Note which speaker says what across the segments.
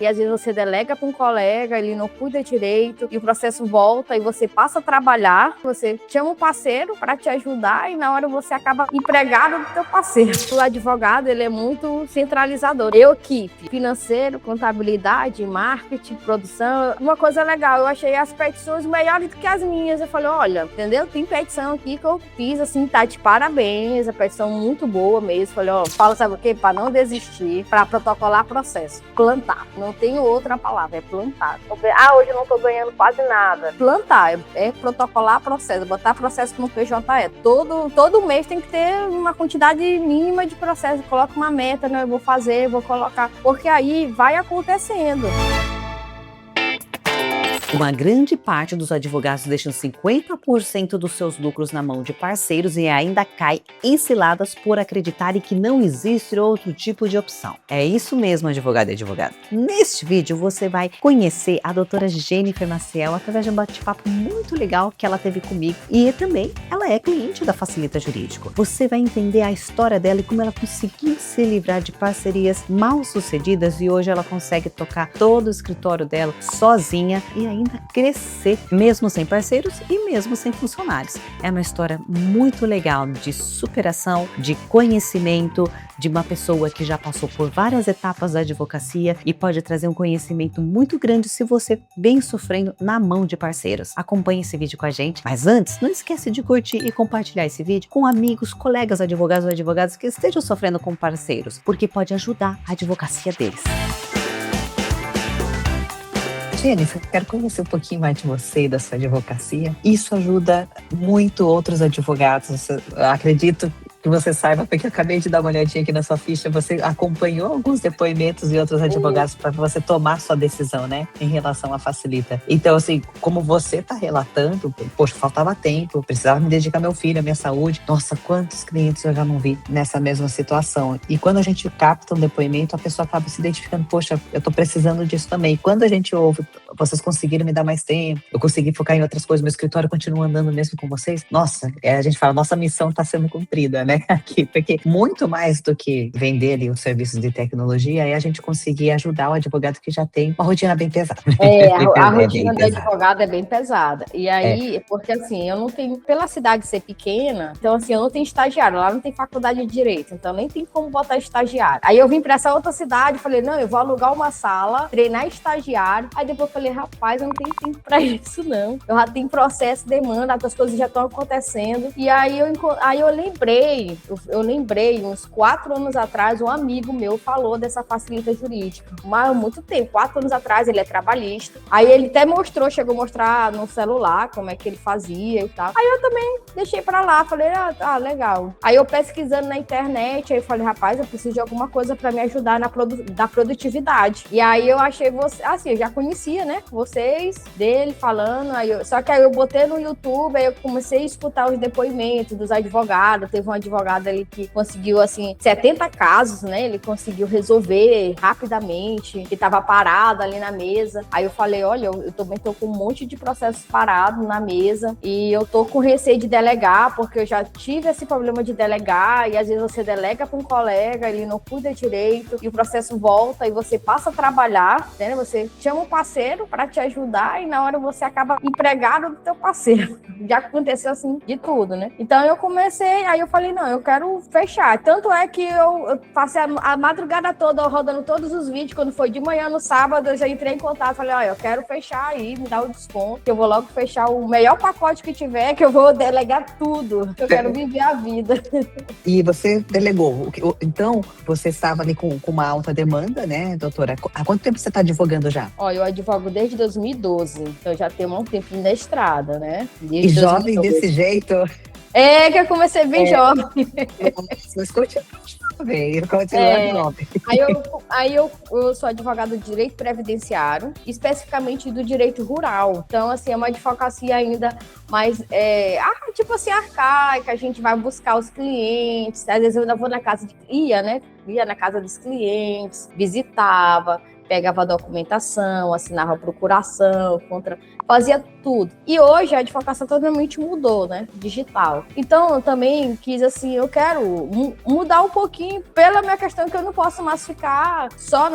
Speaker 1: e às vezes você delega para um colega, ele não cuida direito, e o processo volta e você passa a trabalhar, você chama um parceiro para te ajudar e na hora você acaba empregado do teu parceiro. O advogado, ele é muito centralizador. Equipe, financeiro, contabilidade, marketing, produção, uma coisa legal, eu achei as petições melhores do que as minhas. Eu falei, olha, entendeu? Tem petição aqui que eu fiz, assim, tá de parabéns, a petição muito boa mesmo. Falei, ó, fala, sabe o quê? Para não desistir, para protocolar processo. Plantar. Não tenho outra palavra, é plantar. Hoje eu não tô ganhando quase nada. Plantar, é protocolar processo, botar processo no PJE. Todo mês tem que ter uma quantidade mínima de processo. Coloca uma meta, né? Eu vou fazer, vou colocar, porque aí vai acontecendo.
Speaker 2: Uma grande parte dos advogados deixam 50% dos seus lucros na mão de parceiros e ainda cai em ciladas por acreditarem que não existe outro tipo de opção. É isso mesmo, advogado e advogada. Neste vídeo você vai conhecer a doutora Jennifer Maciel através de um bate-papo muito legal que ela teve comigo e também ela é cliente da Facilita Jurídico. Você vai entender a história dela e como ela conseguiu se livrar de parcerias mal sucedidas e hoje ela consegue tocar todo o escritório dela sozinha e ainda crescer, mesmo sem parceiros e mesmo sem funcionários. É uma história muito legal de superação, de conhecimento, de uma pessoa que já passou por várias etapas da advocacia e pode trazer um conhecimento muito grande se você vem sofrendo na mão de parceiros. Acompanhe esse vídeo com a gente, mas antes, não esquece de curtir e compartilhar esse vídeo com amigos, colegas advogados ou advogadas que estejam sofrendo com parceiros, porque pode ajudar a advocacia deles.
Speaker 3: Jennifer, quero conhecer um pouquinho mais de você e da sua advocacia. Isso ajuda muito outros advogados. Eu acredito que você saiba, porque eu acabei de dar uma olhadinha aqui na sua ficha, você acompanhou alguns depoimentos de outros advogados para você tomar sua decisão, né, em relação à Facilita. Então, assim, como você está relatando, poxa, faltava tempo, precisava me dedicar ao meu filho, à minha saúde. Nossa, quantos clientes eu já não vi nessa mesma situação. E quando a gente capta um depoimento, a pessoa acaba se identificando, poxa, eu estou precisando disso também. Quando a gente ouve, vocês conseguiram me dar mais tempo, eu consegui focar em outras coisas, meu escritório continua andando mesmo com vocês. Nossa, a gente fala, nossa missão está sendo cumprida, né, aqui, porque muito mais do que vender ali os serviços de tecnologia é a gente conseguir ajudar o advogado que já tem uma rotina bem pesada.
Speaker 1: A rotina do advogado é bem pesada. E aí, porque assim, eu não tenho, pela cidade ser pequena, então assim, eu não tenho estagiário, lá não tem faculdade de direito, então nem tem como botar estagiário. Aí eu vim pra essa outra cidade, falei, não, eu vou alugar uma sala, treinar estagiário, aí depois eu falei, rapaz, eu não tenho tempo pra isso não. Eu já tenho processo, demanda, as coisas já estão acontecendo. E aí eu lembrei, uns 4 anos atrás, um amigo meu falou dessa Facilita Jurídica. Mas há muito tempo, 4 anos atrás, ele é trabalhista. Aí ele até chegou a mostrar no celular como é que ele fazia e tal. Aí eu também deixei pra lá, falei, legal. Aí eu pesquisando na internet, aí eu falei, rapaz, eu preciso de alguma coisa pra me ajudar na produtividade. E aí eu achei você, assim, eu já conhecia, né, vocês, dele falando, só que aí eu botei no YouTube, aí eu comecei a escutar os depoimentos dos advogados. Teve um advogado ali que conseguiu, assim, 70 casos, né? Ele conseguiu resolver rapidamente, que tava parado ali na mesa. Aí eu falei, olha, eu também tô com um monte de processos parados na mesa e eu tô com receio de delegar, porque eu já tive esse problema de delegar e às vezes você delega para um colega, ele não cuida direito e o processo volta e você passa a trabalhar, né? Você chama um parceiro para te ajudar e na hora você acaba empregado do teu parceiro. Já aconteceu assim de tudo, né? Então eu comecei, aí eu falei, não, eu quero fechar. Tanto é que eu passei a madrugada toda rodando todos os vídeos. Quando foi de manhã no sábado, eu já entrei em contato. Falei, olha, eu quero fechar aí, me dá o desconto, que eu vou logo fechar o melhor pacote que tiver, que eu vou delegar tudo. Eu quero viver a vida.
Speaker 3: E você delegou. Então, você estava ali com uma alta demanda, né, doutora? Há quanto tempo você está advogando já?
Speaker 1: Olha, eu advogo desde 2012. Então, eu já tenho um tempo na estrada, né?
Speaker 3: Desde e jovem 2012. Desse jeito?
Speaker 1: É, que eu comecei bem jovem.
Speaker 3: Mas continua jovem.
Speaker 1: Aí eu sou advogada do direito previdenciário, especificamente do direito rural. Então, assim, é uma advocacia ainda mais, tipo assim, arcaica. A gente vai buscar os clientes. Às vezes eu ainda vou na casa ia na casa dos clientes, visitava. pegava a documentação, assinava a procuração, fazia tudo. E hoje a advocacia totalmente mudou, né? Digital. Então, eu também quis, assim, eu quero mudar um pouquinho pela minha questão que eu não posso mais ficar só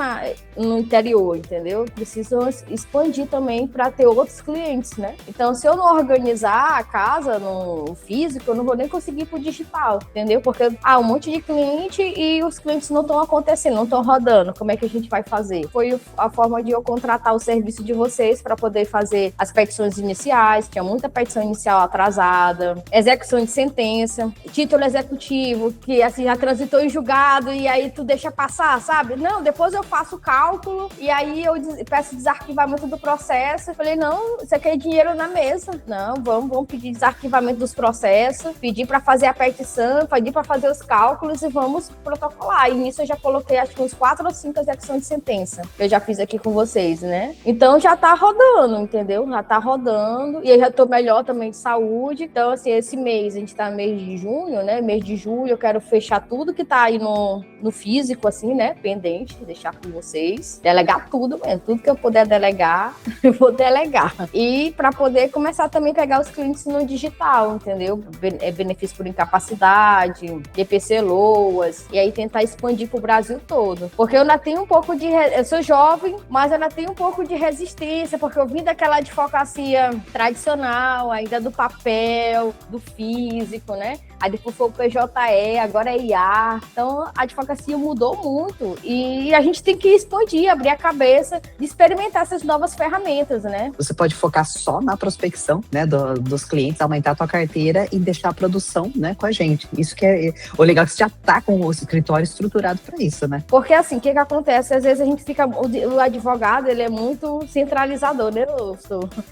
Speaker 1: no interior, entendeu? Preciso expandir também para ter outros clientes, né? Então, se eu não organizar a casa no físico, eu não vou nem conseguir ir pro digital, entendeu? Porque um monte de cliente e os clientes não estão acontecendo, não estão rodando. Como é que a gente vai fazer? Foi a forma de eu contratar o serviço de vocês para poder fazer as petições iniciais, tinha muita petição inicial atrasada, execução de sentença, título executivo, que assim já transitou em julgado e aí tu deixa passar, sabe? Não, depois eu faço o cálculo e aí eu peço desarquivamento do processo. Eu falei, não, você quer dinheiro na mesa. Não, vamos pedir desarquivamento dos processos, pedir para fazer a petição, pedir para fazer os cálculos e vamos protocolar. E nisso eu já coloquei acho que uns 4 ou 5 execuções de sentença, que eu já fiz aqui com vocês, né? Então já tá rodando, entendeu? Já tá rodando e eu já tô melhor também de saúde. Então, assim, esse mês, a gente tá no mês de junho, né? Mês de julho, eu quero fechar tudo que tá aí no físico, assim, né? Pendente, deixar com vocês. Delegar tudo mesmo. Tudo que eu puder delegar, eu vou delegar. E para poder começar também a pegar os clientes no digital, entendeu? Benefício por incapacidade, DPC LOAS, e aí tentar expandir pro Brasil todo. Porque eu ainda tenho um pouco de... Eu sou jovem, mas eu ainda tenho um pouco de resistência, porque eu vim daquela advocacia tradicional, ainda do papel, do físico, né? Aí depois foi o PJE, agora é IA. Então, a advocacia mudou muito e a gente tem que expandir, abrir a cabeça de experimentar essas novas ferramentas, né?
Speaker 3: Você pode focar só na prospecção, né, dos clientes, aumentar a tua carteira e deixar a produção, né, com a gente. Isso que é o legal, que você já tá com o escritório estruturado para isso, né?
Speaker 1: Porque assim, o que acontece? Às vezes a gente fica... O advogado, ele é muito centralizador,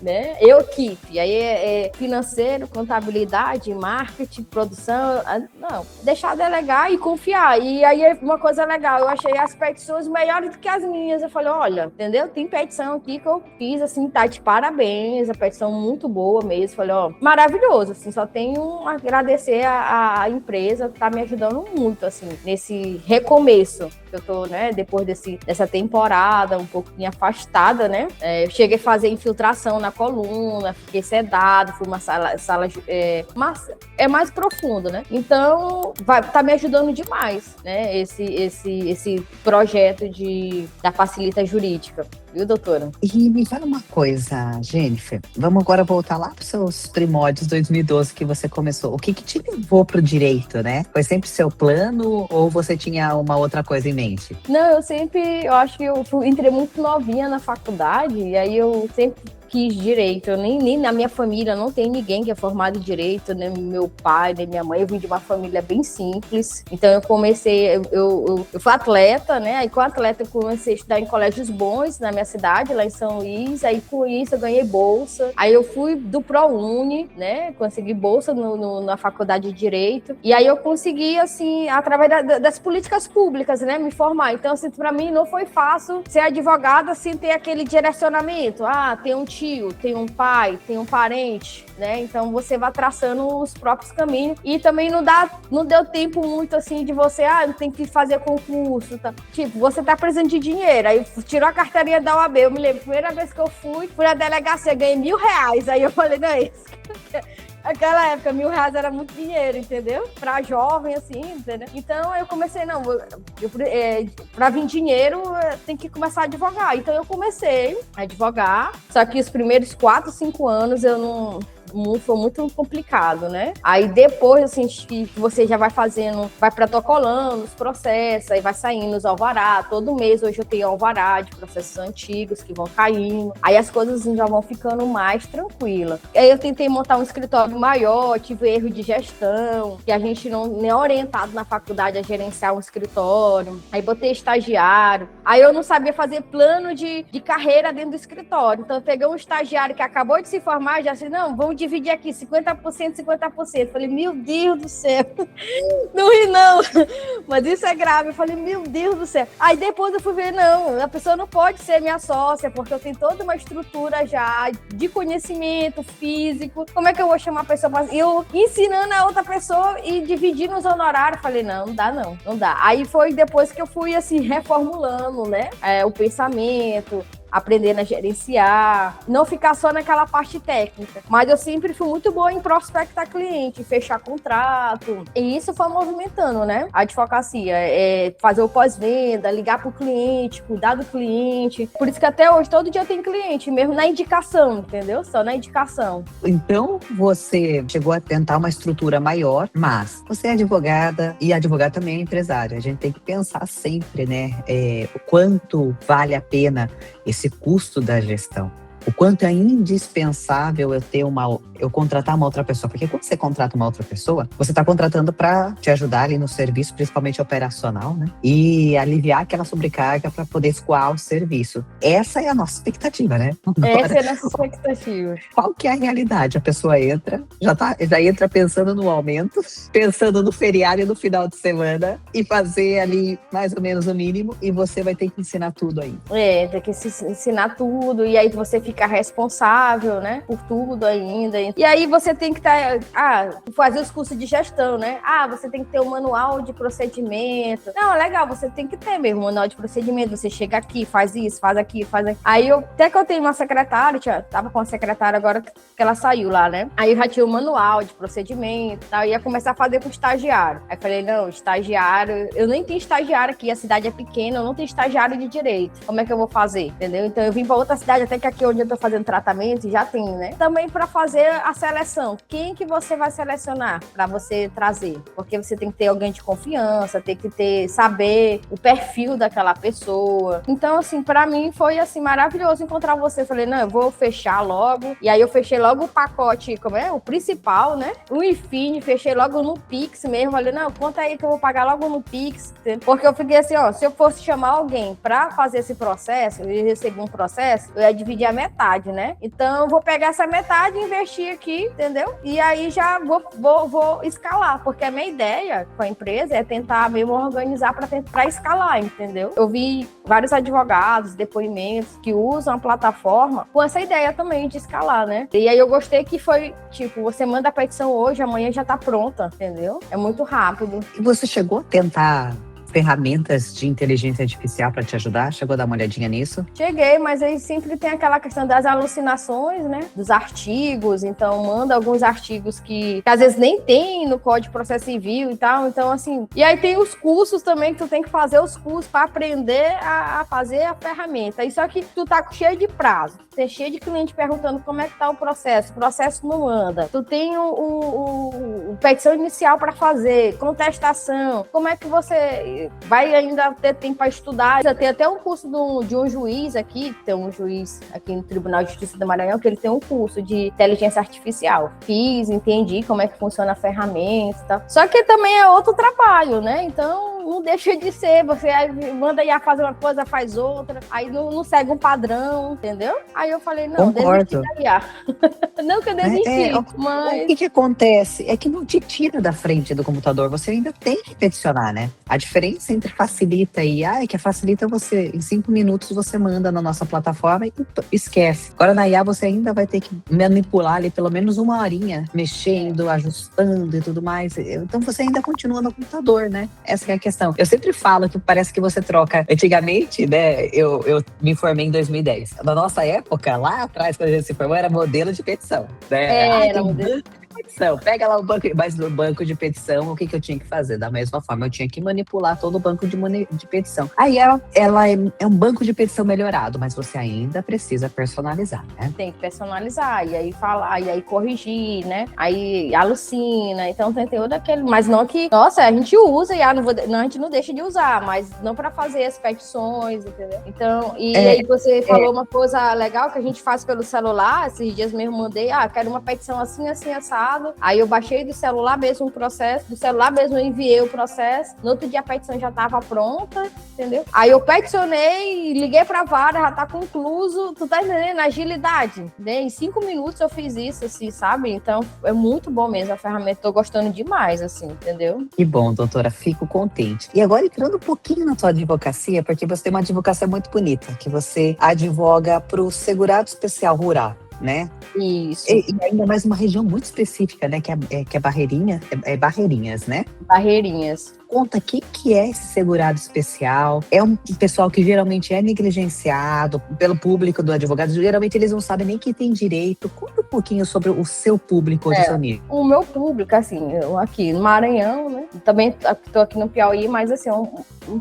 Speaker 1: né? Eu, equipe. Aí é financeiro, contabilidade, marketing, produção. Não, deixar delegar e confiar. E aí é uma coisa legal, eu achei as petições melhores do que as minhas. Eu falei, olha, entendeu? Tem petição aqui que eu fiz, assim, tá de parabéns, a petição muito boa mesmo. Falei, maravilhoso, assim, só tenho a agradecer a empresa, tá me ajudando muito, assim, nesse recomeço. Eu tô, né, depois dessa temporada, um pouquinho afastada, né? Eu cheguei a fazer infiltração na coluna, fiquei sedado, fui uma sala mas é mais profundo, né? Então, tá me ajudando demais, né? Esse projeto da facilita jurídica. Viu, doutora?
Speaker 3: E me fala uma coisa, Jennifer. Vamos agora voltar lá para os seus primórdios 2012 que você começou. O que te levou pro direito, né? Foi sempre seu plano ou você tinha uma outra coisa em mente?
Speaker 1: Não, eu acho que eu entrei muito novinha na faculdade e aí eu sempre quis direito. Eu nem na minha família não tem ninguém que é formado em direito, nem meu pai, nem minha mãe. Eu vim de uma família bem simples. Então eu comecei, eu fui atleta, né? Aí com atleta eu comecei a estudar em colégios bons na minha cidade, lá em São Luís. Aí com isso eu ganhei bolsa. Aí eu fui do ProUni, né? Consegui bolsa na faculdade de Direito. E aí eu consegui, assim, através das políticas públicas, né? Me formar. Então, assim, pra mim não foi fácil ser advogada sem ter aquele direcionamento. Tem um tio, tem um pai, tem um parente, né? Então você vai traçando os próprios caminhos e também não deu tempo muito assim de você, tem que fazer concurso, tá? Tipo, você tá precisando de dinheiro, aí tirou a carteirinha da OAB, eu me lembro, primeira vez que eu fui na delegacia, ganhei R$1.000, aí eu falei, não é isso. Naquela época, R$1.000 era muito dinheiro, entendeu? Pra jovem, assim, entendeu? Então, eu comecei, pra vir dinheiro, tem que começar a advogar. Então, eu comecei a advogar, só que os primeiros 4, 5 anos, foi muito complicado, né? Aí depois, assim, que você já vai protocolando os processos, aí vai saindo os alvará, todo mês hoje eu tenho alvará de processos antigos que vão caindo, aí as coisas já vão ficando mais tranquilas. Aí eu tentei montar um escritório maior, tive erro de gestão, que a gente não é orientado na faculdade a gerenciar um escritório, aí botei estagiário, aí eu não sabia fazer plano de carreira dentro do escritório, então eu peguei um estagiário que acabou de se formar, já disse, não, vamos dividir aqui, 50%, 50%. Falei, meu Deus do céu. Não ri, não. Mas isso é grave. Eu falei, meu Deus do céu. Aí depois eu fui ver, não, a pessoa não pode ser minha sócia, porque eu tenho toda uma estrutura já de conhecimento físico. Como é que eu vou chamar a pessoa pra... Eu ensinando a outra pessoa e dividindo os honorários. Falei, não dá não, não dá. Aí foi depois que eu fui, assim, reformulando, né, o pensamento, aprendendo a gerenciar, não ficar só naquela parte técnica. Mas eu sempre fui muito boa em prospectar cliente, fechar contrato. E isso foi movimentando, né? A advocacia, fazer o pós-venda, ligar pro cliente, cuidar do cliente. Por isso que até hoje, todo dia tem cliente, mesmo na indicação, entendeu? Só na indicação.
Speaker 3: Então, você chegou a tentar uma estrutura maior, mas você é advogada e advogada também é empresária. A gente tem que pensar sempre, né? O quanto vale a pena esse custo da gestão. O quanto é indispensável eu contratar uma outra pessoa. Porque quando você contrata uma outra pessoa, você está contratando para te ajudar ali no serviço, principalmente operacional, né? E aliviar aquela sobrecarga para poder escoar o serviço. Essa é a nossa expectativa, né?
Speaker 1: Essa é a nossa expectativa.
Speaker 3: Qual que é a realidade? A pessoa entra, já entra pensando no aumento, pensando no feriado e no final de semana e fazer ali mais ou menos o mínimo, e você vai ter que ensinar tudo aí.
Speaker 1: Tem que ensinar tudo, e aí você fica responsável, né, por tudo ainda. E aí você tem que fazer os cursos de gestão, né? Você tem que ter um manual de procedimento. Não, é legal, você tem que ter mesmo um manual de procedimento. Você chega aqui, faz isso, faz aqui, faz aqui. Aí até que eu tenho uma secretária, tava com a secretária agora que ela saiu lá, né? Aí eu já tinha o manual de procedimento, tal, ia começar a fazer com o estagiário. Aí eu falei, não, estagiário, eu nem tenho estagiário aqui, a cidade é pequena, eu não tenho estagiário de direito. Como é que eu vou fazer? Entendeu? Então eu vim pra outra cidade, até que aqui onde eu tô fazendo tratamento, já tem, né? Também para fazer a seleção. Quem que você vai selecionar para você trazer? Porque você tem que ter alguém de confiança, tem que saber o perfil daquela pessoa. Então, assim, para mim foi, assim, maravilhoso encontrar você. Eu falei, não, eu vou fechar logo. E aí eu fechei logo o pacote, o principal, né? O Infine, fechei logo no Pix mesmo. Falei, não, conta aí que eu vou pagar logo no Pix. Porque eu fiquei assim, se eu fosse chamar alguém para fazer esse processo, eu recebi um processo, eu ia dividir a metade, né? Então, eu vou pegar essa metade e investir aqui, entendeu? E aí já vou escalar, porque a minha ideia com a empresa é tentar mesmo organizar para escalar, entendeu? Eu vi vários advogados, depoimentos que usam a plataforma com essa ideia também de escalar, né? E aí eu gostei que foi, tipo, você manda a petição hoje, amanhã já tá pronta, entendeu? É muito rápido.
Speaker 3: E você chegou a tentar ferramentas de inteligência artificial para te ajudar? Chegou a dar uma olhadinha nisso?
Speaker 1: Cheguei, mas aí sempre tem aquela questão das alucinações, né? Dos artigos, então manda alguns artigos que às vezes nem tem no Código de Processo Civil e tal, então assim... E aí tem os cursos também, que tu tem que fazer os cursos para aprender a fazer a ferramenta. E só que tu tá cheio de prazo, tem cheio de cliente perguntando como é que tá o processo não anda. Tu tem o petição inicial para fazer, contestação, como é que você vai ainda ter tempo para estudar? Tem até um curso de um juiz aqui, tem um juiz aqui no Tribunal de Justiça do Maranhão, que ele tem um curso de inteligência artificial. Entendi como é que funciona a ferramenta e tal. Só que também é outro trabalho, né? Então, não deixa de ser. Você manda IA fazer uma coisa, faz outra, aí não segue um padrão, entendeu? Aí eu falei, não, desisti da IA. Não que eu desisti, mas...
Speaker 3: O que acontece é que não te tira da frente do computador, você ainda tem que peticionar, né? A diferença entre facilita e IA é que facilita você, em 5 minutos você manda na nossa plataforma e esquece. Agora na IA você ainda vai ter que manipular ali pelo menos uma horinha, mexendo, ajustando e tudo mais. Então você ainda continua no computador, né? Essa é a questão. Eu sempre falo que parece que você troca. Antigamente, né, eu me formei em 2010. Na nossa época, lá atrás, quando a gente se formou, era modelo de petição, né?
Speaker 1: Era modelo.
Speaker 3: Petição. Pega lá o banco, mas no banco de petição, o que eu tinha que fazer? Da mesma forma, eu tinha que manipular todo o banco de petição. Aí ela é um banco de petição melhorado, mas você ainda precisa personalizar, né?
Speaker 1: Tem que personalizar, e aí falar, e aí corrigir, né? Aí alucina, então tem todo aquele... Mas não que... Nossa, a gente usa, e a gente não deixa de usar, mas não para fazer as petições, entendeu? Então, aí você falou uma coisa legal que a gente faz pelo celular, esses dias mesmo mandei, quero uma petição assim, assim, assado. passado, aí eu baixei do celular mesmo o processo, do celular mesmo eu enviei o processo, no outro dia a petição já estava pronta, entendeu? Aí eu peticionei, liguei pra vara, já tá concluso, tu tá entendendo? Agilidade, né? Em 5 minutos eu fiz isso, assim, sabe? Então é muito bom mesmo a ferramenta, tô gostando demais, assim, entendeu?
Speaker 3: Que bom, doutora, fico contente. E agora entrando um pouquinho na tua advocacia, porque você tem uma advocacia muito bonita, que você advoga para o segurado especial rural, né?
Speaker 1: Isso.
Speaker 3: E ainda mais uma região muito específica, né? Que é Barreirinha, Barreirinhas, né?
Speaker 1: Barreirinhas.
Speaker 3: Conta o que é esse segurado especial. É um pessoal que geralmente é negligenciado pelo público do advogado. Geralmente eles não sabem nem que tem direito. Conta um pouquinho sobre o seu público hoje, Sonia.
Speaker 1: O meu público, assim, eu aqui no Maranhão, né? Também estou aqui no Piauí, mas assim, é um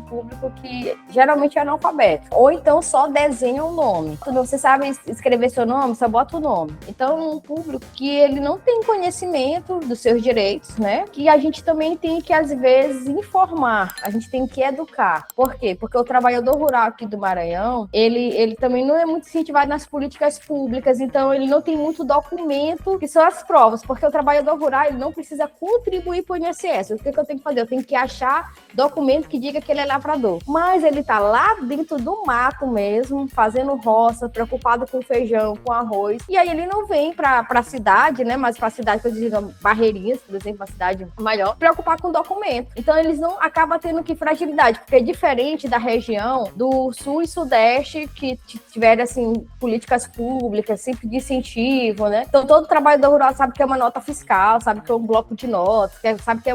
Speaker 1: público que geralmente é analfabeto. Ou então só desenha o nome. Você sabe escrever seu nome, só bota o nome. Então, é um público que ele não tem conhecimento dos seus direitos, né? Que a gente também tem que, às vezes, informar, a gente tem que educar. Por quê? Porque o trabalhador rural aqui do Maranhão, ele também não é muito incentivado nas políticas públicas, então ele não tem muito documento, que são as provas, porque o trabalhador rural, ele não precisa contribuir para o INSS. O que eu tenho que fazer? Eu tenho que achar documento que diga que ele é lavrador. Mas ele tá lá dentro do mato mesmo, fazendo roça, preocupado com feijão, com arroz, e aí ele não vem para a cidade, né, mas para a cidade que eu digo Barreirinhas, por exemplo, uma cidade maior, preocupar com documento. Então eles não acabam tendo que fragilidade, porque é diferente da região do sul e sudeste que tiveram, assim, políticas públicas, sempre de incentivo, né? Então todo trabalhador rural sabe que é uma nota fiscal, sabe que é um bloco de notas, sabe que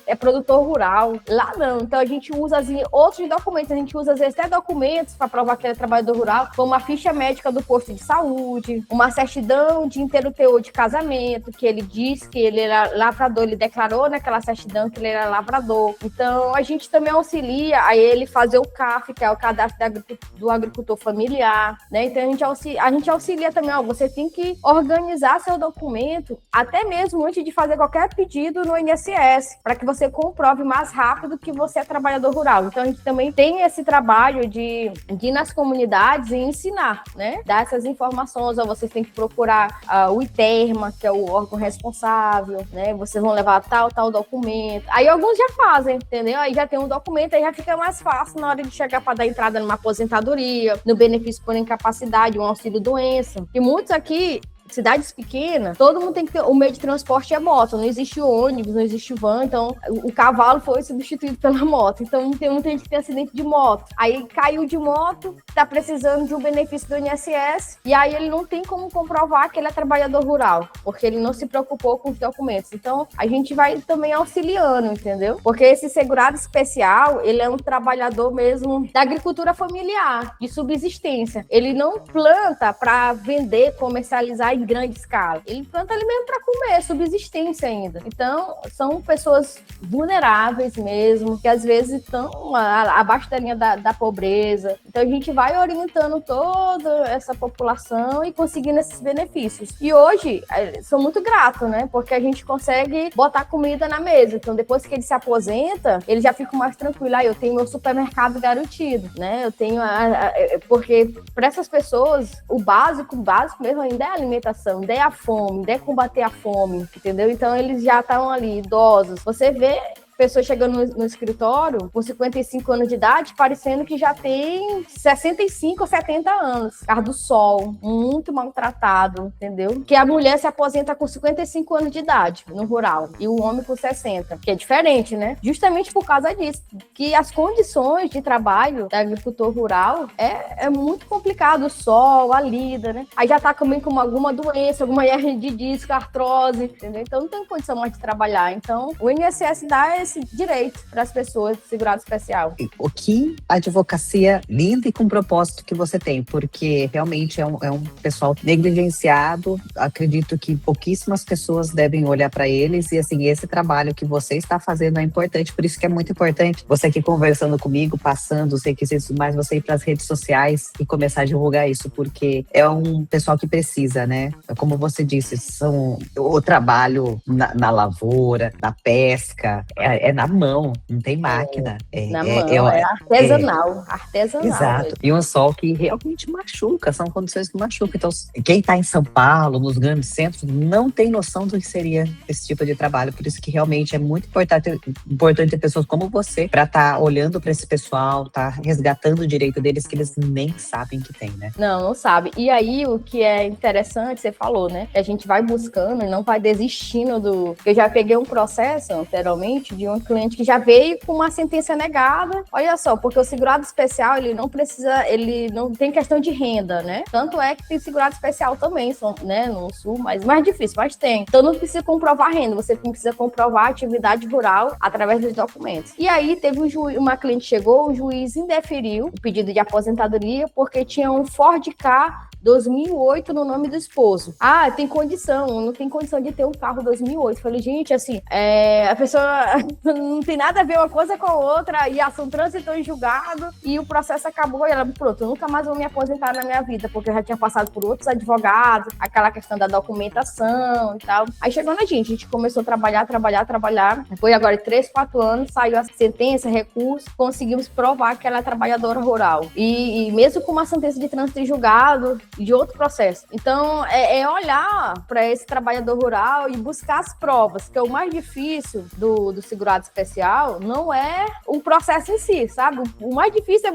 Speaker 1: é produtor rural. Lá não. Então a gente usa, assim, outros documentos, a gente usa às vezes até documentos para provar que ele é trabalhador rural, como a ficha médica do posto de saúde, uma certidão de inteiro teor de casamento, que ele diz que ele era lavrador, ele declarou naquela certidão que ele era lavrador. Então, a gente também auxilia a ele fazer o CAF, que é o cadastro do agricultor familiar, né? Então, a gente auxilia também, você tem que organizar seu documento, até mesmo antes de fazer qualquer pedido no INSS, para que você comprove mais rápido que você é trabalhador rural. Então, a gente também tem esse trabalho de ir nas comunidades e ensinar, né? Dar essas informações, você tem que procurar o ITERMA, que é o órgão responsável, né? Vocês vão levar tal documento. Aí alguns já fazem, entendeu? Aí já tem um documento, aí já fica mais fácil na hora de chegar para dar entrada numa aposentadoria, no benefício por incapacidade, um auxílio-doença. E muitos aqui, cidades pequenas, todo mundo tem que ter, o meio de transporte é moto, não existe ônibus, não existe van, então o cavalo foi substituído pela moto, então tem muita gente que tem acidente de moto, aí caiu de moto, tá precisando de um benefício do INSS, e aí ele não tem como comprovar que ele é trabalhador rural, porque ele não se preocupou com os documentos, então a gente vai também auxiliando, entendeu? Porque esse segurado especial, ele é um trabalhador mesmo da agricultura familiar, de subsistência, ele não planta para vender, comercializar em grande escala. Ele planta alimento para comer, subsistência ainda. Então, são pessoas vulneráveis mesmo, que às vezes estão abaixo da linha da pobreza. Então, a gente vai orientando toda essa população e conseguindo esses benefícios. E hoje, sou muito grato, né? Porque a gente consegue botar comida na mesa. Então, depois que ele se aposenta, ele já fica mais tranquilo. Aí, eu tenho meu supermercado garantido, né? Eu tenho porque para essas pessoas, o básico mesmo ainda é a alimentação, ainda é a fome, ainda é combater a fome, entendeu? Então, eles já estão ali, idosos. Você vê pessoa chegando no escritório com 55 anos de idade, parecendo que já tem 65 ou 70 anos. Por causa do sol, muito maltratado, entendeu? Que a mulher se aposenta com 55 anos de idade no rural e o homem com 60, que é diferente, né? Justamente por causa disso, que as condições de trabalho da agricultor rural é muito complicado, o sol, a lida, né? Aí já tá também com alguma doença, alguma hernia de disco, artrose, entendeu? Então não tem condição mais de trabalhar. Então o INSS dá esse direito para as pessoas de segurado especial.
Speaker 3: O que advocacia linda e com propósito que você tem, porque realmente é um pessoal negligenciado. Acredito que pouquíssimas pessoas devem olhar para eles e assim, esse trabalho que você está fazendo é importante, por isso que é muito importante você aqui conversando comigo, passando os requisitos, mas você ir para as redes sociais e começar a divulgar isso, porque é um pessoal que precisa, né? Como você disse, são o trabalho na lavoura, na pesca, é na mão, não tem máquina.
Speaker 1: Na mão, é artesanal.
Speaker 3: Exato.
Speaker 1: Mesmo.
Speaker 3: E um sol que realmente machuca, são condições que machucam. Então, quem está em São Paulo, nos grandes centros, não tem noção do que seria esse tipo de trabalho. Por isso que realmente é muito importante ter pessoas como você para estar olhando para esse pessoal, tá resgatando o direito deles que eles nem sabem que tem, né?
Speaker 1: Não sabe. E aí, o que é interessante, você falou, né? Que a gente vai buscando e não vai desistindo do... Eu já peguei um processo, anteriormente, de um cliente que já veio com uma sentença negada. Olha só, porque o segurado especial, ele não tem questão de renda, né? Tanto é que tem segurado especial também, né? No Sul, mas mais difícil, mas tem. Então, não precisa comprovar renda, você precisa comprovar a atividade rural através dos documentos. E aí, teve uma cliente chegou, o juiz indeferiu o pedido de aposentadoria porque tinha um Ford Ka 2008 no nome do esposo. Ah, tem condição, não tem condição de ter um carro 2008. Falei, gente, assim, a pessoa não tem nada a ver uma coisa com a outra, e a ação transitou em julgado, e o processo acabou, e ela, pronto, eu nunca mais vou me aposentar na minha vida, porque eu já tinha passado por outros advogados, aquela questão da documentação e tal. Aí chegou na gente, a gente começou a trabalhar, foi agora 3, 4 anos, saiu a sentença, recurso, conseguimos provar que ela é trabalhadora rural. E mesmo com uma sentença de trânsito em julgado, de outro processo. Então, é olhar para esse trabalhador rural e buscar as provas, que é o mais difícil do segurado especial, não é o processo em si, sabe? O mais difícil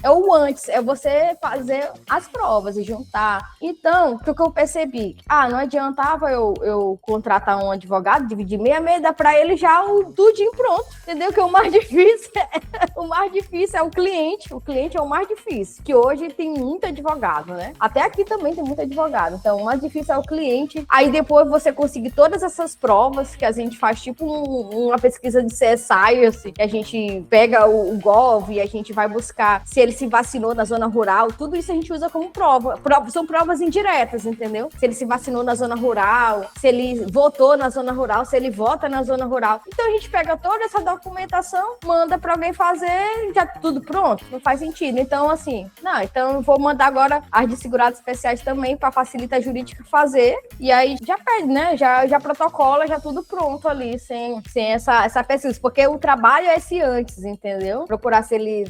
Speaker 1: é o antes, é você fazer as provas e juntar. Então, o que eu percebi? Não adiantava eu contratar um advogado, dividir meia, dar para ele já o tudinho pronto, entendeu? Que o mais difícil é o cliente é o mais difícil, que hoje tem muito advogado, né? Até aqui também tem muito advogado. Então, o mais difícil é o cliente. Aí, depois, você conseguir todas essas provas que a gente faz, tipo uma pesquisa de CSI, assim, que a gente pega o Gov e a gente vai buscar se ele se vacinou na zona rural. Tudo isso a gente usa como prova. São provas indiretas, entendeu? Se ele se vacinou na zona rural, se ele votou na zona rural, se ele vota na zona rural. Então, a gente pega toda essa documentação, manda pra alguém fazer, já tudo pronto. Não faz sentido. Então, assim, então eu vou mandar agora as de segurados especiais também, para facilitar a jurídica fazer, e aí já pede, né? Já protocola, já tudo pronto ali, sem essa pesquisa, porque o trabalho é esse antes, entendeu? Procurar se ele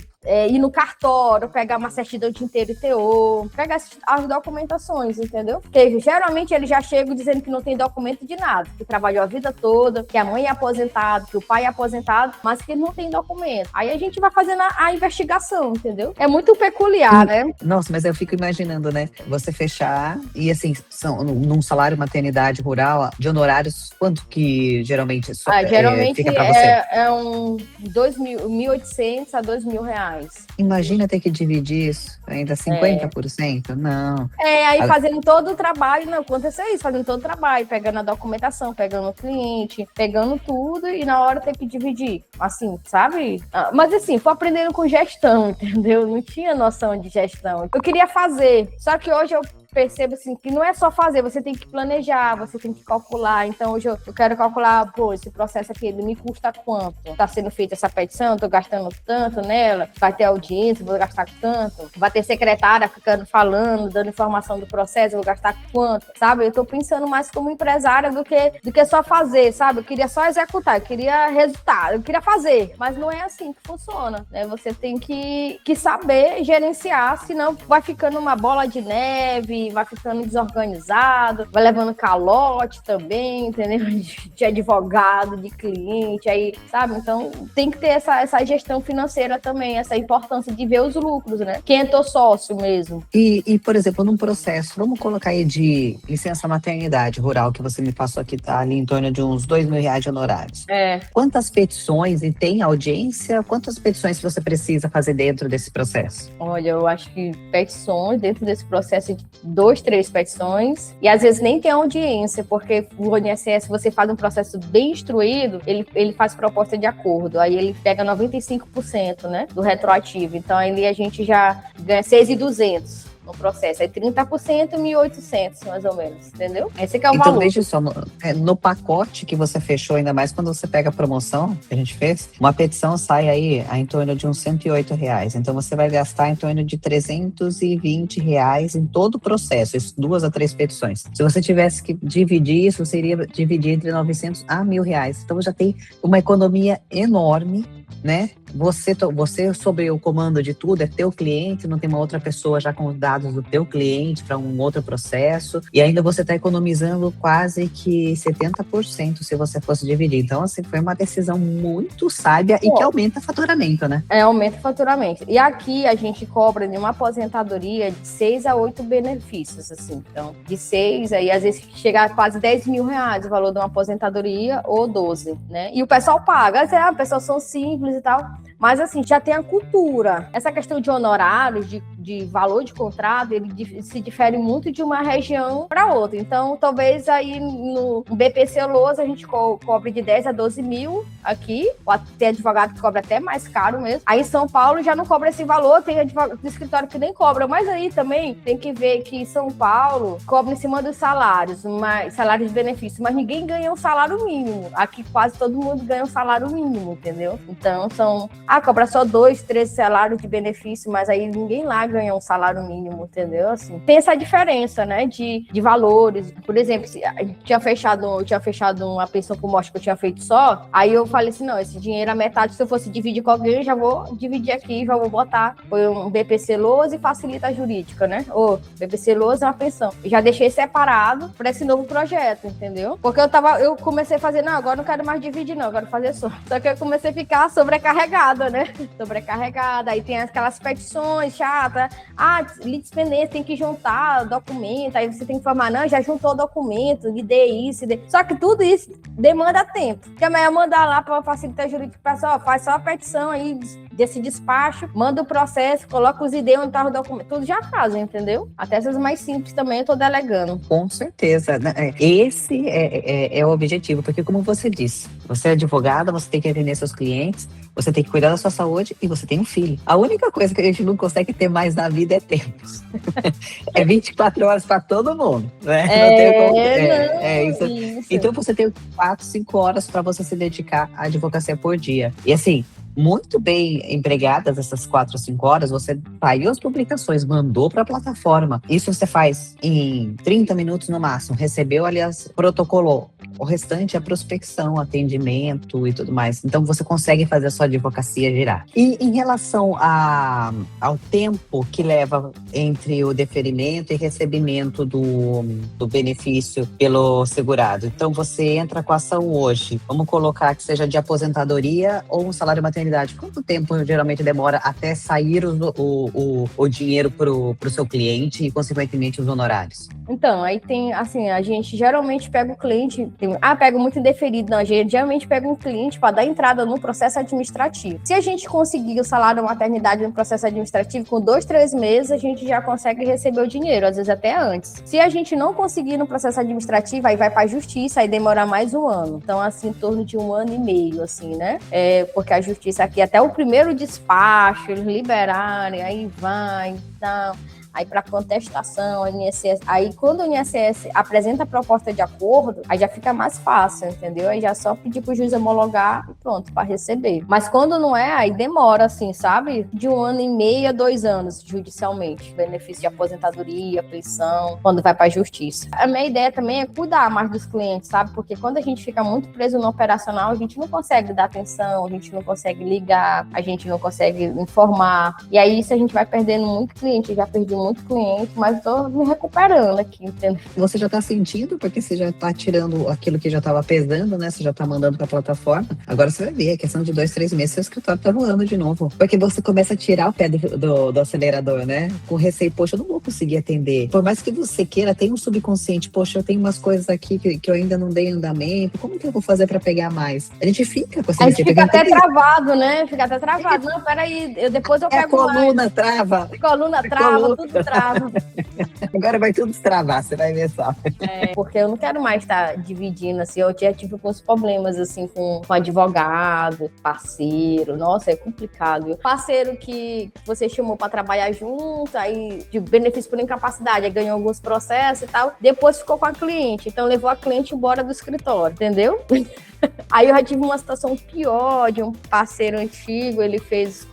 Speaker 1: ir no cartório, pegar uma certidão de inteiro ITO, pegar as documentações, entendeu? Porque geralmente eles já chegam dizendo que não tem documento de nada, que trabalhou a vida toda, que a mãe é aposentada, que o pai é aposentado, mas que não tem documento. Aí a gente vai fazendo a investigação, entendeu? É muito peculiar, né?
Speaker 3: Nossa, mas eu fico imaginando, né? Você fechar e, assim, num salário maternidade rural, de honorários, quanto que geralmente fica pra você?
Speaker 1: É um 1.800 a R$2.000.
Speaker 3: Imagina ter que dividir isso, ainda 50%? Não.
Speaker 1: Aí fazendo todo o trabalho, não aconteceu isso, fazendo todo o trabalho, pegando a documentação, pegando o cliente, pegando tudo, e na hora ter que dividir, assim, sabe? Mas assim, fui aprendendo com gestão, entendeu? Não tinha noção de gestão. Eu queria fazer, só que hoje eu percebo assim, que não é só fazer, você tem que planejar, você tem que calcular. Então hoje eu quero calcular, esse processo aqui, ele me custa quanto? Tá sendo feita essa petição, tô gastando tanto nela, vai ter audiência, vou gastar tanto, vai ter secretária ficando falando, dando informação do processo, vou gastar quanto, sabe? Eu tô pensando mais como empresária do que só fazer, sabe? Eu queria só executar, eu queria resultado, eu queria fazer, mas não é assim que funciona, né? Você tem que saber gerenciar, senão vai ficando uma bola de neve, vai ficando desorganizado, vai levando calote também, entendeu? De advogado, de cliente, aí, sabe? Então, tem que ter essa gestão financeira também, essa importância de ver os lucros, né? Quem é teu sócio mesmo.
Speaker 3: E, por exemplo, num processo, vamos colocar aí de licença maternidade rural, que você me passou aqui, tá ali em torno de uns R$2.000 de honorários. Quantas petições, e tem audiência, quantas petições você precisa fazer dentro desse processo?
Speaker 1: Olha, eu acho que petições dentro desse processo de 2, 3 petições, e às vezes nem tem audiência, porque o INSS, você faz um processo bem instruído, ele faz proposta de acordo, aí ele pega 95%, né, do retroativo, então aí a gente já ganha 6.200. no processo. Aí 30%, 1.800, mais ou menos, entendeu? Esse que é o
Speaker 3: então,
Speaker 1: valor.
Speaker 3: Veja só, no pacote que você fechou, ainda mais quando você pega a promoção que a gente fez, uma petição sai aí em torno de uns R$108. Então, você vai gastar em torno de R$320 em todo o processo, isso, 2 a 3 petições. Se você tivesse que dividir isso, você iria dividir entre R$900 a R$1.000. Então, já tem uma economia enorme, né? Você sobre o comando de tudo, é teu cliente, não tem uma outra pessoa já com os dados do teu cliente para um outro processo, e ainda você está economizando quase que 70% se você fosse dividir. Então, assim, foi uma decisão muito sábia e que aumenta o faturamento, né?
Speaker 1: Aumenta o faturamento. E aqui a gente cobra de uma aposentadoria de 6 a 8 benefícios, assim. Então, de 6, aí às vezes chega a quase R$10.000 o valor de uma aposentadoria, ou 12, né? E o pessoal paga. As pessoas são simples e tal, mas assim, já tem a cultura. Essa questão de honorários, de valor de contrato, ele se difere muito de uma região para outra. Então, talvez aí no BPC Lousa a gente cobre de 10 a 12 mil aqui. Tem advogado que cobra até mais caro mesmo. Aí em São Paulo já não cobra esse valor, tem advogado do escritório que nem cobra. Mas aí também tem que ver que São Paulo cobra em cima dos salários de benefício, mas ninguém ganha um salário mínimo. Aqui quase todo mundo ganha um salário mínimo, entendeu? Então cobra só 2, 3 salários de benefício, mas aí ninguém lá ganha um salário mínimo, entendeu? Assim, tem essa diferença, né, de valores. Por exemplo, se eu tinha fechado uma pensão com morte que eu tinha feito só, aí eu falei assim, não, esse dinheiro, a metade, se eu fosse dividir com alguém, eu já vou dividir aqui, já vou botar um BPC Lousa e facilita a jurídica, né? Ou BPC Lousa é uma pensão. Eu já deixei separado para esse novo projeto, entendeu? Porque eu comecei a fazer, não, agora não quero mais dividir, não, agora fazer só. Só que eu comecei a ficar sobrecarregada, né? Sobrecarregada, aí tem aquelas petições chatas, litispenência, tem que juntar documento, aí você tem que informar, não, já juntou o documento, me dê isso, só que tudo isso demanda tempo, porque amanhã mandar lá para facilitar jurídica, pessoal, faz só a petição aí desse despacho, manda o processo, coloca os ID onde tá o documento, tudo já fazem, entendeu? Até essas mais simples também eu tô delegando.
Speaker 3: Com certeza, né? Esse é o objetivo, porque como você disse, você é advogada, você tem que atender seus clientes, você tem que cuidar da sua saúde e você tem um filho. A única coisa que a gente não consegue ter mais na vida é tempo. É 24 horas para todo mundo, né? Isso. Então você tem 4, 5 horas para você se dedicar à advocacia por dia. E assim, muito bem empregadas essas 4 ou 5 horas, você saiu as publicações, mandou para a plataforma. Isso você faz em 30 minutos no máximo. Recebeu, aliás, protocolou. O restante é prospecção, atendimento e tudo mais. Então você consegue fazer a sua advocacia girar. E em relação ao tempo que leva entre o deferimento e recebimento do benefício pelo segurado. Então você entra com a ação hoje. Vamos colocar que seja de aposentadoria ou um salário maternidade. Quanto tempo geralmente demora até sair o dinheiro para o seu cliente e, consequentemente, os honorários?
Speaker 1: Então, aí tem, assim, a gente geralmente pega o cliente, pega muito indeferido, não, a gente geralmente pega um cliente para dar entrada no processo administrativo. Se a gente conseguir o salário maternidade no processo administrativo, com 2, 3 meses, a gente já consegue receber o dinheiro, às vezes até antes. Se a gente não conseguir no processo administrativo, aí vai para a justiça, aí demora mais um ano. Então, assim, em torno de 1 ano e meio, assim, né? Porque a justiça aqui, até o primeiro despacho, eles liberarem, aí vai, então... Aí para contestação, INSS, aí quando o INSS apresenta a proposta de acordo, aí já fica mais fácil, entendeu? Aí já só pedir pro juiz homologar e pronto, para receber. Mas quando não é, aí demora, assim, sabe? De 1 ano e meio a 2 anos, judicialmente. Benefício de aposentadoria, pensão, quando vai para a justiça. A minha ideia também é cuidar mais dos clientes, sabe? Porque quando a gente fica muito preso no operacional, a gente não consegue dar atenção, a gente não consegue ligar, a gente não consegue informar. E aí isso a gente vai perdendo muito cliente, eu já perdi muito cliente, mas estou me recuperando aqui, entendeu?
Speaker 3: Você já está sentindo, porque você já está tirando aquilo que já estava pesando, né? Você já está mandando para a plataforma. Agora você vai ver, a questão de 2, 3 meses, seu escritório está voando de novo. Porque você começa a tirar o pé do acelerador, né? Com receio, poxa, eu não vou conseguir atender. Por mais que você queira, tem um subconsciente, poxa, eu tenho umas coisas aqui que eu ainda não dei andamento, como que eu vou fazer para pegar mais? A gente fica com essa...
Speaker 1: A gente fica até travado, né? Fica até travado. Não, peraí, depois eu pego mais.
Speaker 3: A coluna trava.
Speaker 1: A coluna trava, tudo tudo trava.
Speaker 3: Agora vai tudo destravar, você vai ver só.
Speaker 1: Porque eu não quero mais estar dividindo, assim, eu já tive alguns problemas, assim, com advogado, parceiro, nossa, é complicado. Viu? Parceiro que você chamou para trabalhar junto, aí de benefício por incapacidade, aí ganhou alguns processos e tal, depois ficou com a cliente, então levou a cliente embora do escritório, entendeu? Aí eu já tive uma situação pior de um parceiro antigo, a gente fez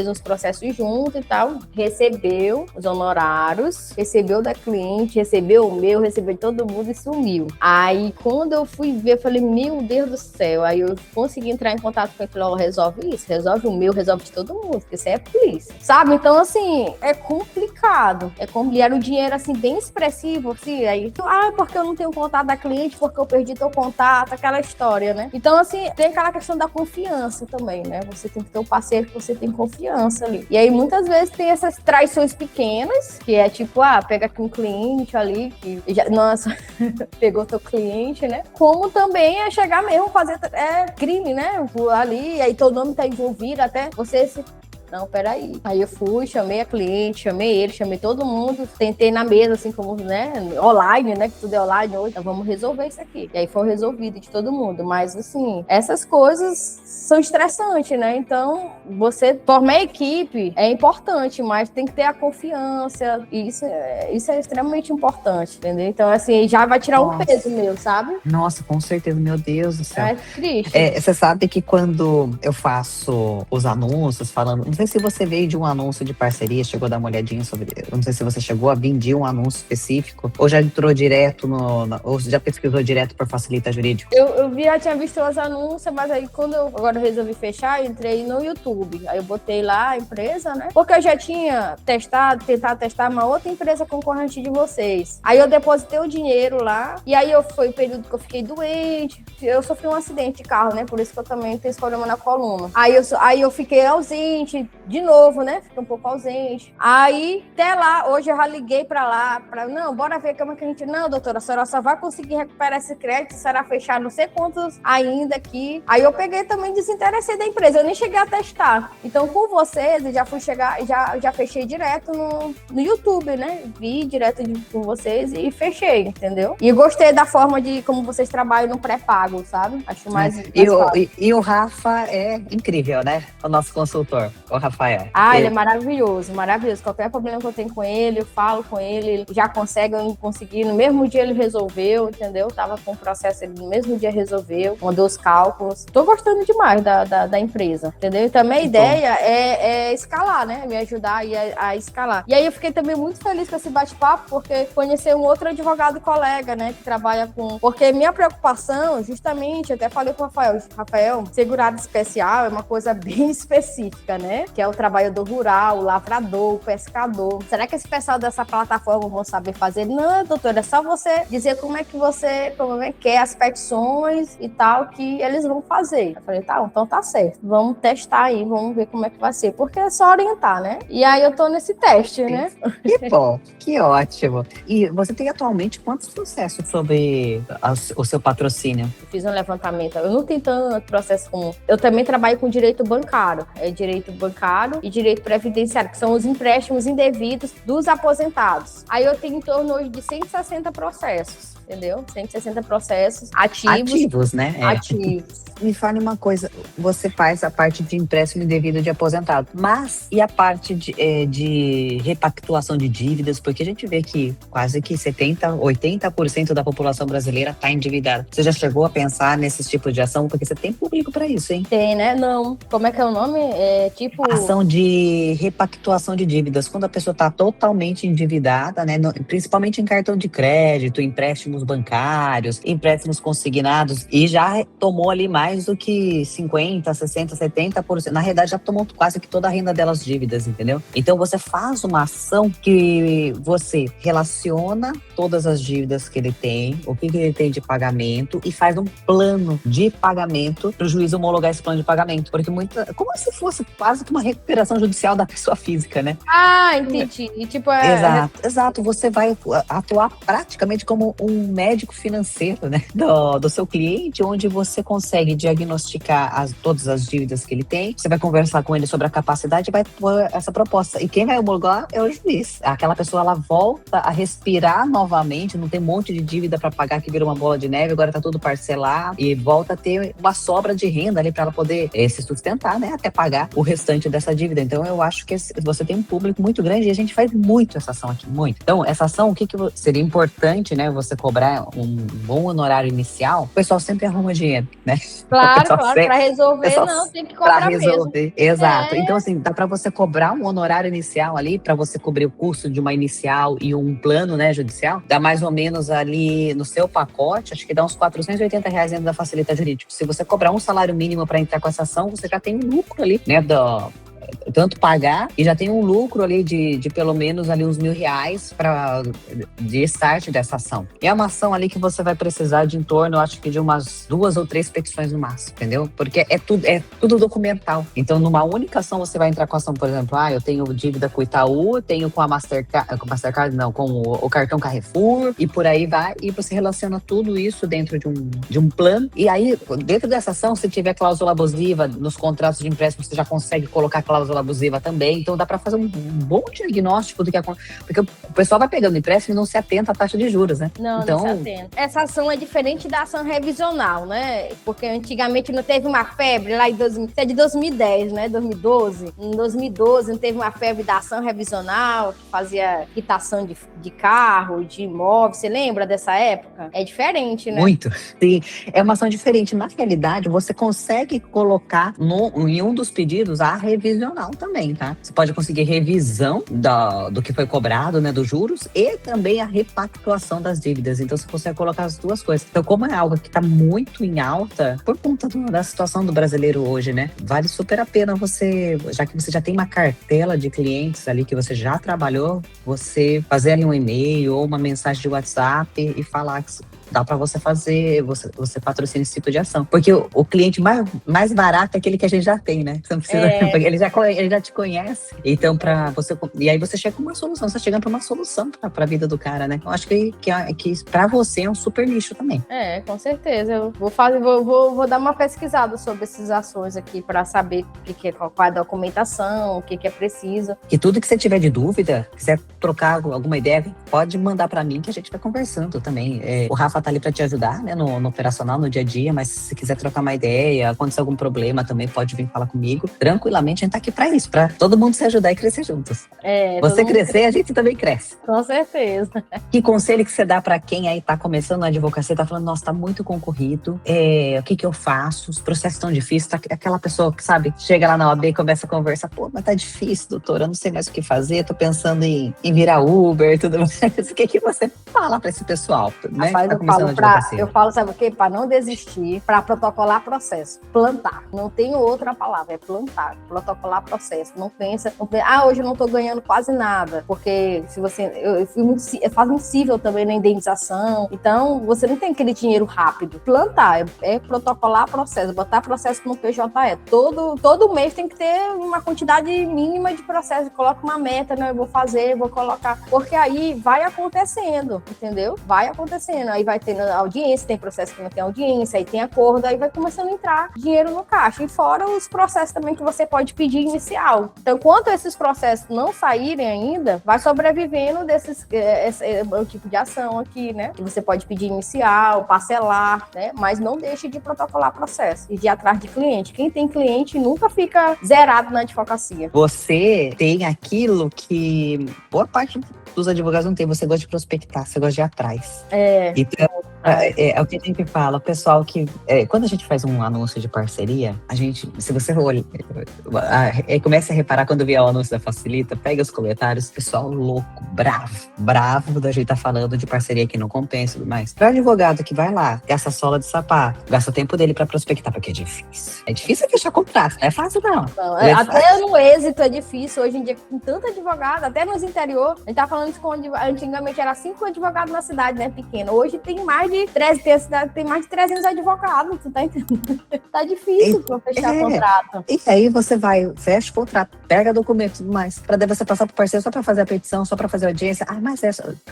Speaker 1: uns processos juntos e tal, recebeu os honorários, recebeu da cliente, recebeu o meu, recebeu de todo mundo e sumiu. Aí quando eu fui ver, eu falei, meu Deus do céu, aí eu consegui entrar em contato com ele, falei, ó, resolve isso, resolve o meu, resolve de todo mundo, porque isso é polícia, sabe? Então, assim, é complicado, e era um dinheiro, assim, bem expressivo, assim, aí, porque eu não tenho contato da cliente, porque eu perdi teu contato, aquela história, né? Então, assim, tem aquela questão da confiança também, né? Você tem que ter um parceiro que você tem confiança ali. E aí, muitas vezes, tem essas traições pequenas, que é tipo, pega aqui um cliente ali, que já, nossa, pegou teu cliente, né? Como também é chegar mesmo, fazer crime, né? Ali, aí teu nome tá envolvido, até você se... Não, peraí. Aí eu fui, chamei a cliente, chamei ele, chamei todo mundo, tentei na mesa, assim, como, né, online, né, que tudo é online hoje, então vamos resolver isso aqui. E aí foi resolvido de todo mundo. Mas, assim, essas coisas são estressantes, né? Então, você formar equipe é importante, mas tem que ter a confiança. E isso é extremamente importante, entendeu? Então, assim, já vai tirar um peso meu, sabe?
Speaker 3: Nossa, com certeza, meu Deus do céu.
Speaker 1: É triste.
Speaker 3: Você sabe que quando eu faço os anúncios falando, não sei se você veio de um anúncio de parceria, chegou a dar uma olhadinha sobre, eu não sei se você chegou a vir de um anúncio específico, ou já entrou direto ou já pesquisou direto por Facilita Jurídico?
Speaker 1: Eu já tinha visto os anúncios, mas aí quando eu agora resolvi fechar, eu entrei no YouTube. Aí eu botei lá a empresa, né? Porque eu já tinha tentado testar uma outra empresa concorrente de vocês. Aí eu depositei o dinheiro lá, e aí foi o período que eu fiquei doente. Eu sofri um acidente de carro, né? Por isso que eu também tenho esse problema na coluna. Aí eu fiquei ausente de novo, né? Fiquei um pouco ausente. Aí, até lá, hoje eu já liguei pra lá, não, bora ver como é que a gente... Não, doutora, a senhora só vai conseguir recuperar esse crédito, será fechar não sei quantos ainda aqui. Aí eu peguei também e desinteressei da empresa, eu nem cheguei a testar. Então, com vocês, eu já fui já fechei direto no YouTube, né? Vi direto com vocês e fechei, entendeu? E gostei da forma de como vocês trabalham no pré-pago, sabe? Acho mais
Speaker 3: E o Rafa é incrível, né? O nosso consultor, o Rafael.
Speaker 1: Ele é maravilhoso, maravilhoso. Qualquer problema que eu tenho com ele, eu falo com ele já conseguir. No mesmo dia ele resolveu, entendeu? Tava com o processo, ele no mesmo dia resolveu, mandou os cálculos. Tô gostando demais da empresa, entendeu? Então, a minha ideia é escalar, né? Me ajudar a escalar. E aí eu fiquei também muito feliz com esse bate-papo, porque conheci um outro advogado colega, né? Que trabalha com... Porque minha preocupação, justamente, até falei com o Rafael, segurado especial é uma coisa bem específica, né? Que é o trabalhador rural, o lavrador, o pescador. Será que esse pessoal dessa plataforma vão saber fazer? Não, doutora, é só você dizer como é que é as petições e tal, que eles vão fazer. Eu falei, tá, então tá certo. Vamos testar aí, vamos ver como é que vai ser. Porque é só orientar, né? E aí eu tô nesse teste, né?
Speaker 3: Que bom, que ótimo. E você tem atualmente quantos processos sobre o seu patrocínio?
Speaker 1: Eu fiz um levantamento. Eu não tenho tanto processo comum. Eu também trabalho com direito bancário. É direito bancário e direito previdenciário, que são os empréstimos indevidos dos aposentados. Aí eu tenho em torno hoje de 160 processos, entendeu? 160 processos ativos.
Speaker 3: Ativos, né?
Speaker 1: Ativos.
Speaker 3: Me fale uma coisa, você faz a parte de empréstimo indevido de aposentado, mas e a parte de repactuação de dívidas? Porque a gente vê que quase que 80% da população brasileira está endividada. Você já chegou a pensar nesses tipos de ação? Porque você tem público para isso, hein?
Speaker 1: Tem, né? Não. Como é que é o nome?
Speaker 3: Ação de repactuação de dívidas. Quando a pessoa está totalmente endividada, né? Principalmente em cartão de crédito, empréstimos bancários, empréstimos consignados, e já tomou ali mais do que 50%, 60%, 70%. Na realidade, já tomou quase que toda a renda delas dívidas, entendeu? Então, você faz uma ação que você relaciona todas as dívidas que ele tem, o que ele tem de pagamento, e faz um plano de pagamento para o juiz homologar esse plano de pagamento. Porque como se fosse quase que uma recuperação judicial da pessoa física, né?
Speaker 1: Entendi. E,
Speaker 3: Exato. Você vai atuar praticamente como um médico financeiro, né, do seu cliente, onde você consegue diagnosticar todas as dívidas que ele tem. Você vai conversar com ele sobre a capacidade e vai pôr essa proposta. E quem vai homologar é o juiz. Aquela pessoa, ela volta a respirar novamente, não tem um monte de dívida para pagar que vira uma bola de neve, agora tá tudo parcelado e volta a ter uma sobra de renda ali para ela poder se sustentar, né, até pagar o restante dessa dívida. Então eu acho que você tem um público muito grande e a gente faz muito essa ação aqui, muito. Então essa ação, o que seria importante, né, você cobrar um bom honorário inicial, o pessoal sempre arruma dinheiro, né?
Speaker 1: Claro, para resolver, não, tem que cobrar mesmo.
Speaker 3: Exato. Então assim, dá para você cobrar um honorário inicial ali, para você cobrir o custo de uma inicial e um plano, né, judicial, dá mais ou menos ali no seu pacote, acho que dá uns R$480 dentro da Facilita Jurídico. Se você cobrar um salário mínimo para entrar com essa ação, você já tem um lucro ali, né, tanto pagar e já tem um lucro ali de pelo menos ali uns R$1.000 de start dessa ação. E é uma ação ali que você vai precisar de em torno, eu acho que de umas 2 ou 3 petições no máximo, entendeu? Porque é tudo documental. Então, numa única ação você vai entrar com a ação, por exemplo, eu tenho dívida com o Itaú, tenho com a Mastercard, não, com o cartão Carrefour e por aí vai, e você relaciona tudo isso dentro de um plano. E aí, dentro dessa ação, se tiver cláusula abusiva nos contratos de empréstimo, você já consegue colocar cláusula abusiva também, então dá para fazer um bom diagnóstico do que acontece, porque o pessoal vai pegando empréstimo e não se atenta à taxa de juros, né?
Speaker 1: Não se atenta. Essa ação é diferente da ação revisional, né? Porque antigamente não teve uma febre lá é de 2010, né? 2012. Em 2012 não teve uma febre da ação revisional, que fazia quitação de carro, de imóvel, você lembra dessa época? É diferente, né?
Speaker 3: Muito, sim. É uma ação diferente. Na realidade, você consegue colocar em um dos pedidos a revisional também, tá? Você pode conseguir revisão do que foi cobrado, né, dos juros e também a repactuação das dívidas. Então, você consegue colocar as duas coisas. Então, como é algo que está muito em alta, por conta da situação do brasileiro hoje, né? Vale super a pena você, já que você já tem uma cartela de clientes ali que você já trabalhou, você fazer ali um e-mail ou uma mensagem de WhatsApp e falar que dá para você fazer, você patrocina esse tipo de ação. Porque o cliente mais barato é aquele que a gente já tem, né? Você não precisa, porque ele já te conhece. Então, e aí você chega com uma solução, você chega para uma solução para a vida do cara, né? Eu acho que para você é um super nicho também.
Speaker 1: Com certeza. Eu vou dar uma pesquisada sobre essas ações aqui para saber qual é a documentação, o que é preciso.
Speaker 3: E tudo que você tiver de dúvida, quiser trocar alguma ideia, pode mandar para mim que a gente vai conversando também. O Rafa tá ali para te ajudar, né, no operacional, no dia a dia, mas se quiser trocar uma ideia, acontecer algum problema também, pode vir falar comigo. Tranquilamente, a gente tá aqui para isso, para todo mundo se ajudar e crescer juntos. Você crescer, a gente também cresce.
Speaker 1: Com certeza.
Speaker 3: Que conselho que você dá para quem aí tá começando na advocacia, tá falando, nossa, tá muito concorrido, o que eu faço? Os processos tão difíceis, tá aquela pessoa que, sabe, chega lá na OAB e começa a conversar, pô, mas tá difícil, doutora, eu não sei mais o que fazer, tô pensando em virar Uber e tudo mais. O que você fala para esse pessoal, né?
Speaker 1: Rapaz, eu falo, sabe o quê? Para não desistir, para protocolar processo, plantar. Não tenho outra palavra, é plantar, protocolar processo. Não pensa, hoje eu não tô ganhando quase nada, porque se você, eu faço impossível também na indenização, então você não tem aquele dinheiro rápido. Plantar, é protocolar processo, botar processo no PJE. Todo mês tem que ter uma quantidade mínima de processo, coloca uma meta, né? Eu vou fazer, vou colocar, porque aí vai acontecendo, entendeu? Vai acontecendo, aí vai tendo audiência, tem processo que não tem audiência, aí tem acordo, aí vai começando a entrar dinheiro no caixa. E fora os processos também que você pode pedir inicial. Então, enquanto esses processos não saírem ainda, vai sobrevivendo esse tipo de ação aqui, né? Que você pode pedir inicial, parcelar, né? Mas não deixe de protocolar processo e de ir atrás de cliente. Quem tem cliente nunca fica zerado na advocacia.
Speaker 3: Você tem aquilo que boa parte dos advogados não tem, você gosta de prospectar, você gosta de ir atrás. Então, é o que a gente fala, o pessoal que... quando a gente faz um anúncio de parceria, a gente, se você olha, comece a reparar quando vier o anúncio da Facilita, pega os comentários, pessoal louco, bravo da gente tá falando de parceria que não compensa e tudo mais. Para advogado que vai lá, gasta sola de sapato, gasta o tempo dele para prospectar, porque é difícil. É difícil fechar contrato, não é fácil não.
Speaker 1: Até no êxito é difícil, hoje em dia com tanto advogado, até nos interior, a gente tá falando isso antigamente era 5 advogados na cidade, né, pequena. Hoje tem mais de de 300, tem a cidade que tem mais de 300 advogados, tu tá entendendo? Tá difícil pra fechar contrato.
Speaker 3: E aí você vai, fecha o contrato, pega documento e tudo mais, pra daí você passar pro parceiro só pra fazer a petição, só pra fazer a audiência. Mas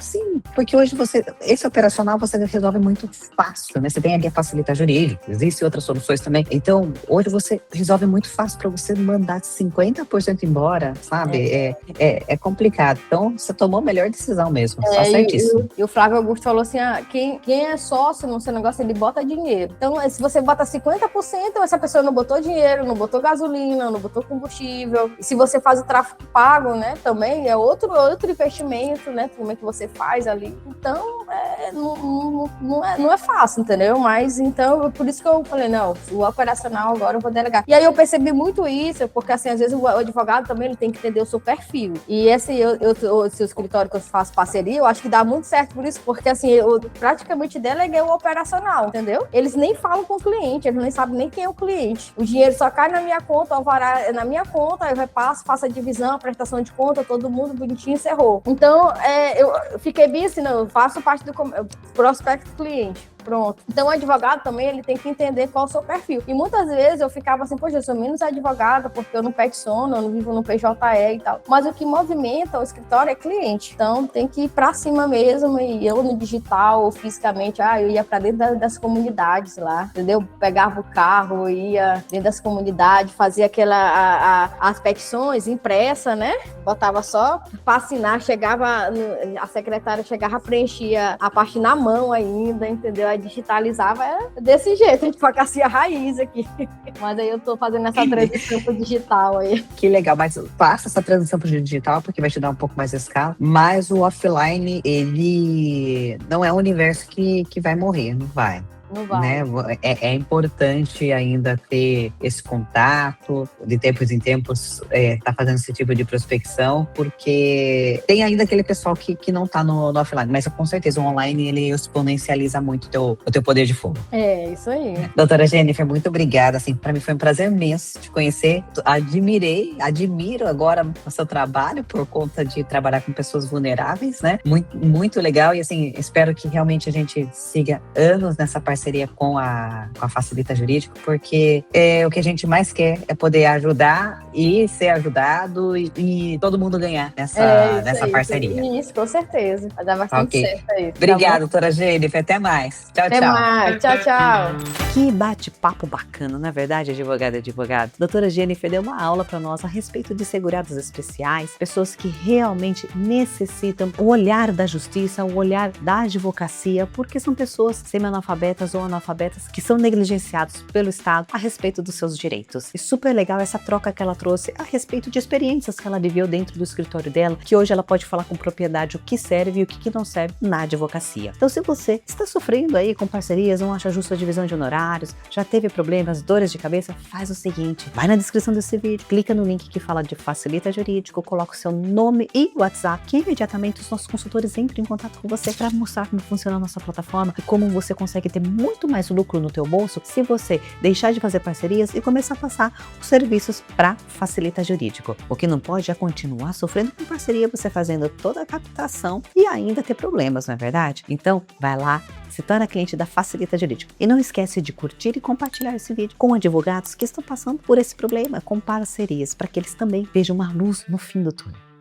Speaker 3: sim, porque hoje esse operacional você resolve muito fácil, né? Você tem ali a facilita jurídica, existem outras soluções também. Então, hoje você resolve muito fácil pra você mandar 50% embora, sabe? É complicado. Então, você tomou a melhor decisão mesmo, tá certíssimo.
Speaker 1: E o Flávio Augusto falou assim, quem é sócio no seu negócio, ele bota dinheiro. Então, se você bota 50%, essa pessoa não botou dinheiro, não botou gasolina, não botou combustível. E se você faz o tráfego pago, né, também é outro investimento, né, também que você faz ali. Então, não é fácil, entendeu? Mas, então, por isso que eu falei, não, o operacional agora eu vou delegar. E aí eu percebi muito isso, porque, assim, às vezes o advogado também ele tem que entender o seu perfil. E esse escritório que eu faço parceria, eu acho que dá muito certo por isso, porque, assim, eu praticamente deleguei o operacional, entendeu? Eles nem falam com o cliente, eles nem sabem nem quem é o cliente. O dinheiro só cai na minha conta, o alvará é na minha conta, eu repasso, faço a divisão, a prestação de conta, todo mundo bonitinho, encerrou. Então, eu fiquei bem assim, não, eu faço parte do prospecto cliente. Pronto. Então, o advogado também, ele tem que entender qual é o seu perfil. E muitas vezes eu ficava assim, poxa, eu sou menos advogada porque eu não peticiono, eu não vivo no PJE e tal. Mas o que movimenta o escritório é cliente. Então, tem que ir pra cima mesmo. E eu no digital ou fisicamente, eu ia pra dentro das comunidades lá, entendeu? Pegava o carro, ia dentro das comunidades, fazia as petições impressa, né? Botava só pra assinar, a secretária chegava, preenchia a parte na mão ainda, entendeu? Digitalizava desse jeito, advocacia raiz aqui. Mas aí eu tô fazendo essa transição pro digital aí.
Speaker 3: Que legal, mas faça essa transição pro digital, porque vai te dar um pouco mais de escala. Mas o offline, ele não é um universo que vai morrer, não vai.
Speaker 1: Não vai.
Speaker 3: Né? É importante ainda ter esse contato, de tempos em tempos tá fazendo esse tipo de prospecção, porque tem ainda aquele pessoal que não tá no offline, mas com certeza o online ele exponencializa muito o teu poder de fogo.
Speaker 1: É, isso aí.
Speaker 3: Doutora Jennifer, muito obrigada, assim, para mim foi um prazer imenso te conhecer, admiro agora o seu trabalho por conta de trabalhar com pessoas vulneráveis, né? Muito, muito legal e assim, espero que realmente a gente siga anos nessa parceria com a Facilita Jurídico, porque o que a gente mais quer é poder ajudar e ser ajudado e todo mundo ganhar nessa parceria.
Speaker 1: Isso, com certeza. Vai dar bastante certo aí.
Speaker 3: Obrigada, doutora Jennifer. Até mais. Tchau,
Speaker 1: Até mais. Tchau, tchau.
Speaker 2: Que bate-papo bacana, não é verdade, advogada e advogado? Doutora Jennifer deu uma aula para nós a respeito de segurados especiais, pessoas que realmente necessitam o olhar da justiça, o olhar da advocacia, porque são pessoas semi-analfabetas ou analfabetas que são negligenciados pelo Estado a respeito dos seus direitos. E super legal essa troca que ela trouxe a respeito de experiências que ela viveu dentro do escritório dela, que hoje ela pode falar com propriedade o que serve e o que não serve na advocacia. Então, se você está sofrendo aí com parcerias, não acha justa a divisão de honorários, já teve problemas, dores de cabeça, faz o seguinte, vai na descrição desse vídeo, clica no link que fala de Facilita Jurídico, coloca o seu nome e WhatsApp, que imediatamente os nossos consultores entram em contato com você para mostrar como funciona a nossa plataforma e como você consegue ter muito mais lucro no teu bolso se você deixar de fazer parcerias e começar a passar os serviços para Facilita Jurídico. O que não pode é continuar sofrendo com parceria, você fazendo toda a captação e ainda ter problemas, não é verdade? Então, vai lá, se torna cliente da Facilita Jurídico. E não esquece de curtir e compartilhar esse vídeo com advogados que estão passando por esse problema, com parcerias, para que eles também vejam uma luz no fim do túnel.